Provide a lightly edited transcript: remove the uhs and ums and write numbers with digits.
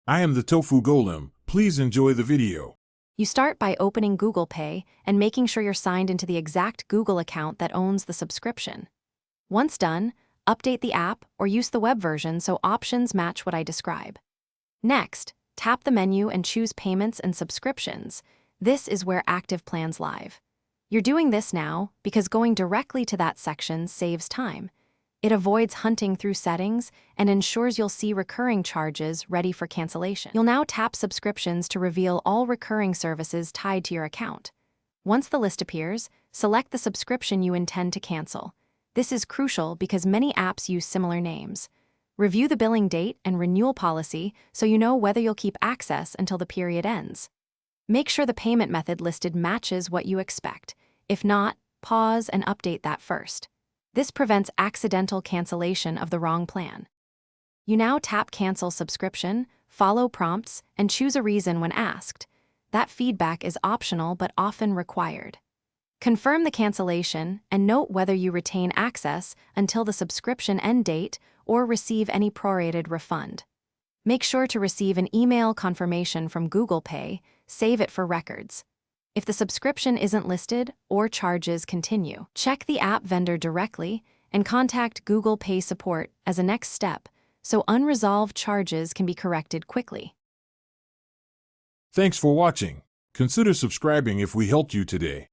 I am the Tofu Golem. Please enjoy the video. You start by opening Google Pay and making sure you're signed into the exact Google account that owns the subscription. Once done, update the app or use the web version so options match what I describe. Next, tap the menu and choose Payments and Subscriptions. This is where active plans live. You're doing this now because going directly to that section saves time. It avoids hunting through settings and ensures you'll see recurring charges ready for cancellation. You'll now tap Subscriptions to reveal all recurring services tied to your account. Once the list appears, select the subscription you intend to cancel. This is crucial because many apps use similar names. Review the billing date and renewal policy so you know whether you'll keep access until the period ends. Make sure the payment method listed matches what you expect. If not, pause and update that first. This prevents accidental cancellation of the wrong plan. You now tap Cancel Subscription, follow prompts, and choose a reason when asked. That feedback is optional but often required. Confirm the cancellation and note whether you retain access until the subscription end date or receive any prorated refund. Make sure to receive an email confirmation from Google Pay, save it for records. If the subscription isn't listed or charges continue, check the app vendor directly and contact Google Pay support as a next step so unresolved charges can be corrected quickly. Thanks for watching. Consider subscribing if we helped you today.